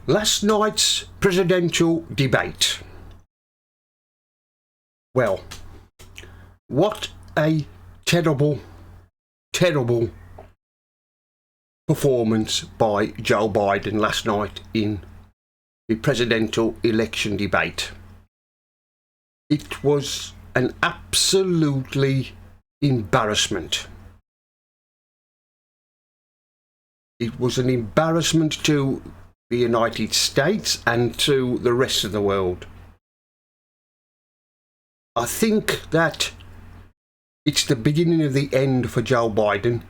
Last night's presidential debate. Well, what a terrible, terrible performance by Joe Biden last night in the presidential election debate. It was an absolutely embarrassment. It was an embarrassment to the United States and to the rest of the world. I think that it's the beginning of the end for Joe Biden.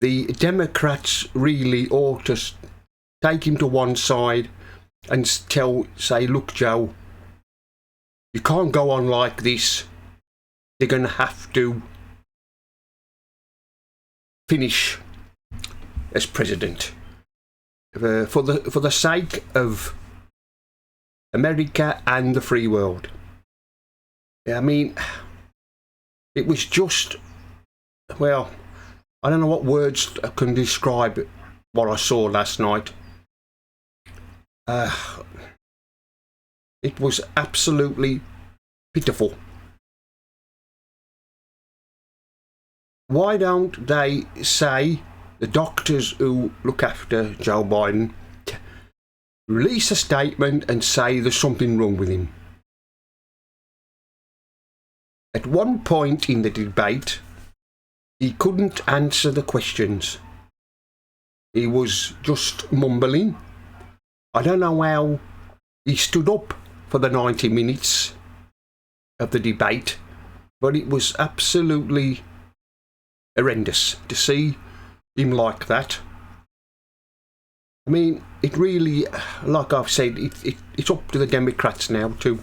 The Democrats really ought to take him to one side and say, look, Joe, you can't go on like this. They're going to have to finish as president. For the sake of America and the free world. I mean, it was just, well, I don't know what words can describe what I saw last night. It was absolutely pitiful. Why don't they say, the doctors who look after Joe Biden, release a statement and say there's something wrong with him? At one point in the debate, he couldn't answer the questions. He was just mumbling. I don't know how he stood up for the 90 minutes of the debate, but it was absolutely horrendous to see him like that. I mean, it really, like I've said, it's up to the Democrats now to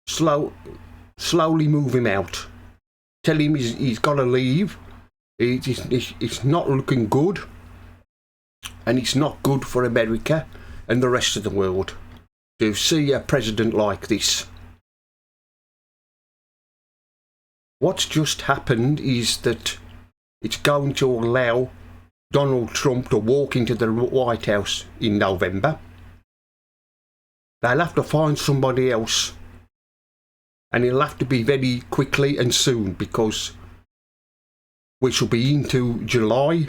slowly move him out. Tell him he's got to leave. It's not looking good, and it's not good for America and the rest of the world to see a president like this. What's just happened is that it's going to allow Donald Trump to walk into the White House in November. They'll have to find somebody else, and it'll have to be very quickly and soon, because we shall be into July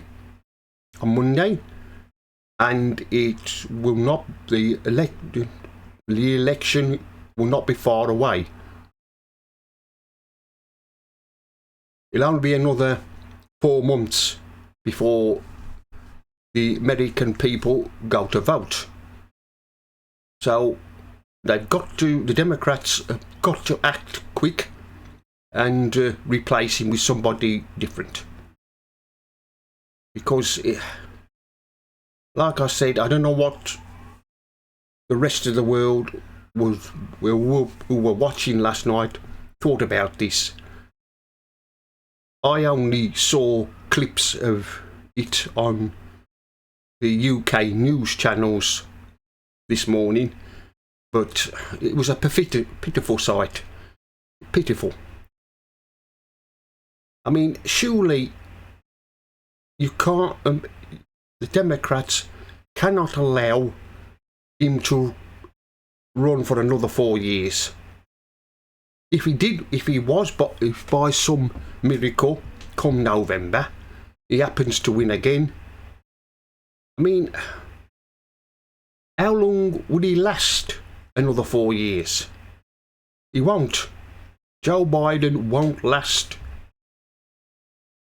on Monday, and it will not, the election will not be far away. It'll only be another 4 months before the American people go to vote. So the Democrats have got to act quick and replace him with somebody different. Because, like I said, I don't know what the rest of the world who were watching last night thought about this. I only saw clips of it on the UK news channels this morning, but it was a pitiful sight. Pitiful. I mean, surely you can't, the Democrats cannot allow him to run for another 4 years. If if by some miracle, come November, he happens to win again, I mean, how long would he last another 4 years? He won't. Joe Biden won't last.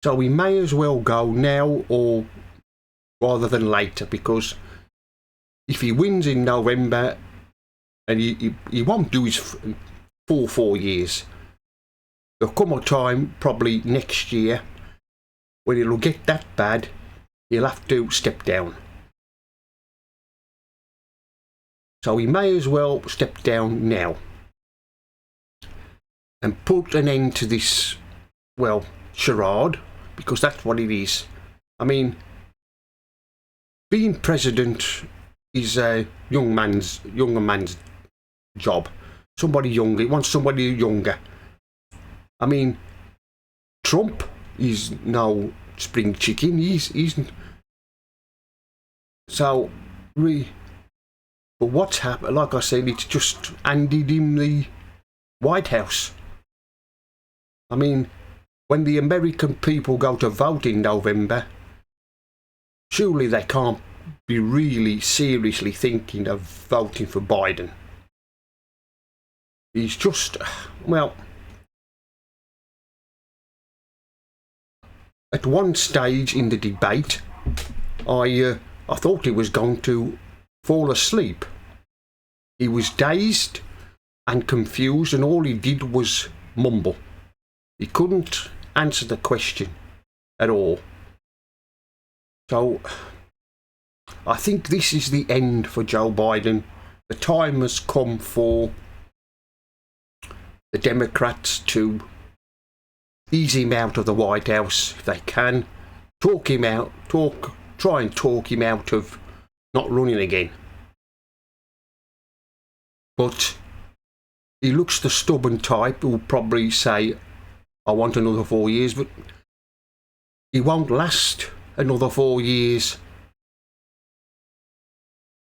So we may as well go now, or rather than later, because if he wins in November, and he won't do his full 4 years, there'll come a time, probably next year, when it'll get that bad, he'll have to step down. So he may as well step down now and put an end to this, well, charade, because that's what it is. I mean, being president is a younger man's job. Somebody younger, he wants somebody younger. I mean, Trump is no spring chicken. He's so But what's happened, like I said, it's just handed him the White House. I mean, when the American people go to vote in November, surely they can't be really seriously thinking of voting for Biden. He's just, well, at one stage in the debate, I thought he was going to fall asleep. He was dazed and confused, and all he did was mumble. He couldn't answer the question at all. So I think this is the end for Joe Biden. The time has come for the Democrats to ease him out of the White House if they can. Try and talk him out of not running again. But he looks the stubborn type who'll probably say, I want another 4 years, but he won't last another 4 years.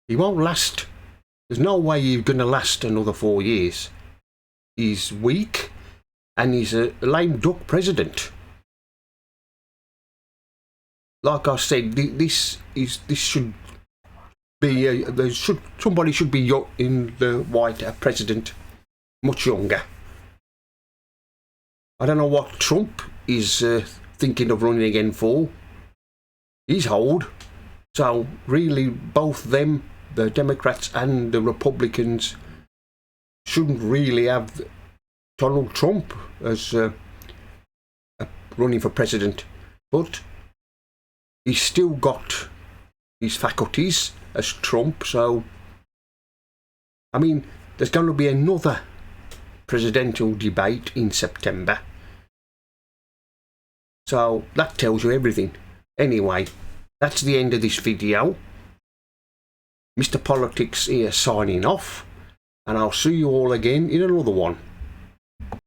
He won't last. There's no way you're going to last another 4 years. He's weak and he's a lame duck president. Like I said, this should be somebody should be in the White House, president much younger. I don't know what Trump is thinking of running again for. He's old, so really both them, the Democrats and the Republicans, shouldn't really have Donald Trump as running for president. But he's still got his faculties as Trump, so I mean, there's going to be another presidential debate in September. So that tells you everything. Anyway, that's the end of this video. Mr. Politics here signing off, and I'll see you all again in another one.